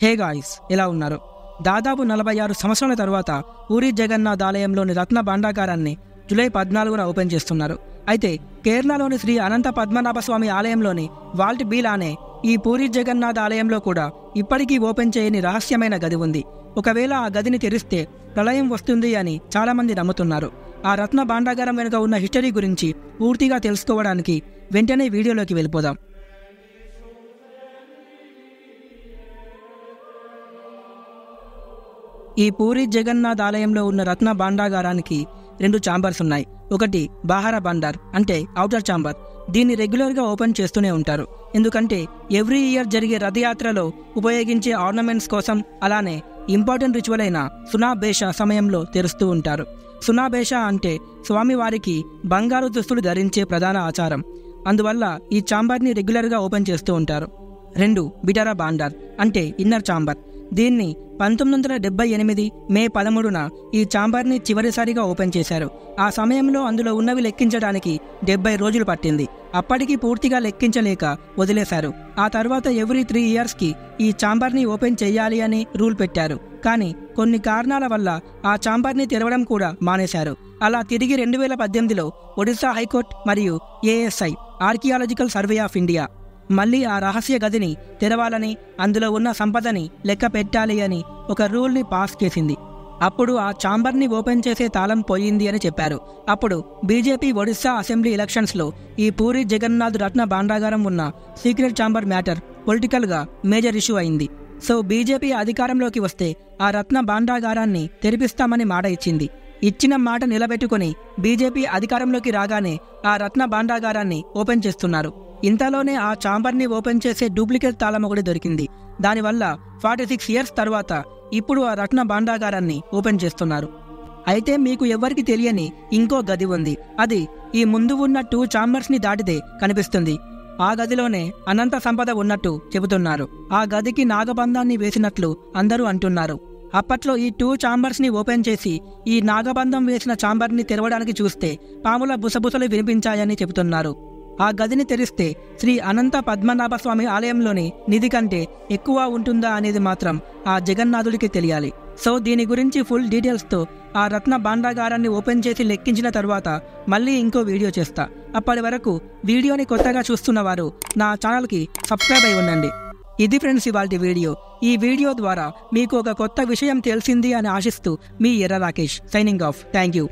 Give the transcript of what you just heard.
Hey guys, ఎలా ఉన్నారు? దాదాపు 46 సంవత్సరాల తర్వాత పూరి జగన్నాథ్ ఆలయంలోని రత్న భాండాగారాన్ని జూలై 14న ఓపెన్ చేస్తున్నారు. అయితే కేరళలోని శ్రీ అనంత పద్మనాభస్వామి ఆలయంలోని వాల్ట్ బీలానే ఈ పూరి జగన్నాథ్ ఆలయంలో కూడా ఇప్పటికీ ఓపెన్ చేయని రహస్యమైన గది ఉంది. ఒకవేళ ఆ గదిని తెరిస్తే ప్రళయం వస్తుంది అని చాలామంది నమ్ముతున్నారు. ఆ రత్న భాండాగారం వెనుక ఉన్న హిస్టరీ గురించి పూర్తిగా తెలుసుకోవడానికి వెంటనే వీడియోలోకి వెళ్ళిపోదాం. ఈ పూరి జగన్నాథ్ ఆలయంలో ఉన్న రత్న భాండాగారానికి 2 ఛాంబర్స్ ఉన్నాయి. ఒకటి బాహార భాండార్ అంటే ఔటర్ ఛాంబర్. దీన్ని రెగ్యులర్గా ఓపెన్ చేస్తూనే ఉంటారు. ఎందుకంటే ఎవ్రీ ఇయర్ జరిగే రథయాత్రలో ఉపయోగించే ఆర్నమెంట్స్ కోసం, అలానే ఇంపార్టెంట్ రిచువల్ అయిన సునాబేష సమయంలో తెరుస్తూ ఉంటారు. సునాబేష అంటే స్వామివారికి బంగారు దుస్తులు ధరించే ప్రధాన ఆచారం. అందువల్ల ఈ ఛాంబర్ని రెగ్యులర్గా ఓపెన్ చేస్తూ ఉంటారు. 2 బిటారా భాండార్ అంటే ఇన్నర్ ఛాంబర్. దీన్ని 1978 మే 13న ఈ ఛాంబర్ని చివరిసారిగా ఓపెన్ చేశారు. ఆ సమయంలో అందులో ఉన్నవి లెక్కించడానికి 70 రోజులు పట్టింది. అప్పటికి పూర్తిగా లెక్కించలేక వదిలేశారు. ఆ తర్వాత ఎవ్రీ 3 ఇయర్స్కి ఈ ఛాంబర్ని ఓపెన్ చేయాలి అని రూల్ పెట్టారు. కానీ కొన్ని కారణాల వల్ల ఆ ఛాంబర్ని తెరవడం కూడా మానేశారు. అలా తిరిగి 2018లో ఒడిశా హైకోర్టు మరియు ASI archaeological survey of India మళ్ళీ ఆ రహస్య గదిని తెరవాలని, అందులో ఉన్న సంపదని లెక్క పెట్టాలి అని ఒక రూల్ని పాస్ చేసింది. అప్పుడు ఆ ఛాంబర్ని ఓపెన్ చేసే తాళం పోయింది అని చెప్పారు. అప్పుడు బీజేపీ ఒడిశా అసెంబ్లీ ఎలక్షన్స్లో ఈ పూరి జగన్నాథ్ రత్న భాండాగారం ఉన్న సీక్రెట్ ఛాంబర్ మ్యాటర్ పొలిటికల్గా మేజర్ ఇష్యూ అయింది. సో బీజేపీ అధికారంలోకి వస్తే ఆ రత్న భాండాగారాన్ని తెరిపిస్తామని మాట ఇచ్చింది. ఇచ్చిన మాట నిలబెట్టుకుని బీజేపీ అధికారంలోకి రాగానే ఆ రత్న భాండాగారాన్ని ఓపెన్ చేస్తున్నారు. ఇంతలోనే ఆ ఛాంబర్ని ఓపెన్ చేసే డూప్లికేట్ తాళం ఒకటి దొరికింది. దానివల్ల 46 ఇయర్స్ తర్వాత ఇప్పుడు ఆ రత్న భాండాగారాన్ని ఓపెన్ చేస్తున్నారు. అయితే మీకు ఎవ్వరికి తెలియని ఇంకో గది ఉంది. అది ఈ ముందు ఉన్న 2 ఛాంబర్స్ని దాటితే కనిపిస్తుంది. ఆ గదిలోనే అనంత సంపద ఉన్నట్టు చెబుతున్నారు. ఆ గదికి నాగబంధాన్ని వేసినట్లు అందరూ అంటున్నారు. అప్పట్లో ఈ 2 ఛాంబర్స్ని ఓపెన్ చేసి ఈ నాగబంధం వేసిన ఛాంబర్ని తెరవడానికి చూస్తే పాముల బుసబుసలు వినిపించాయని చెబుతున్నారు. ఆ గదిని తెరిస్తే శ్రీ అనంత పద్మనాభస్వామి ఆలయంలోని నిధి కంటే ఎక్కువ ఉంటుందా అనేది మాత్రం ఆ జగన్నాథుడికి తెలియాలి. సో దీని గురించి ఫుల్ డీటెయిల్స్తో ఆ రత్న భాండాగారాన్ని ఓపెన్ చేసి లెక్కించిన తర్వాత మళ్ళీ ఇంకో వీడియో చేస్తా. అప్పటి వరకు వీడియోని కొత్తగా చూస్తున్న వారు నా ఛానల్కి సబ్స్క్రైబ్ అయి ఉండండి. ఇది ఫ్రెండ్స్ ఇవాల్టి వీడియో. ఈ వీడియో ద్వారా మీకు ఒక కొత్త విషయం తెలిసింది అని ఆశిస్తూ మీ ఎర్ర Rakesh signing off. Thank you.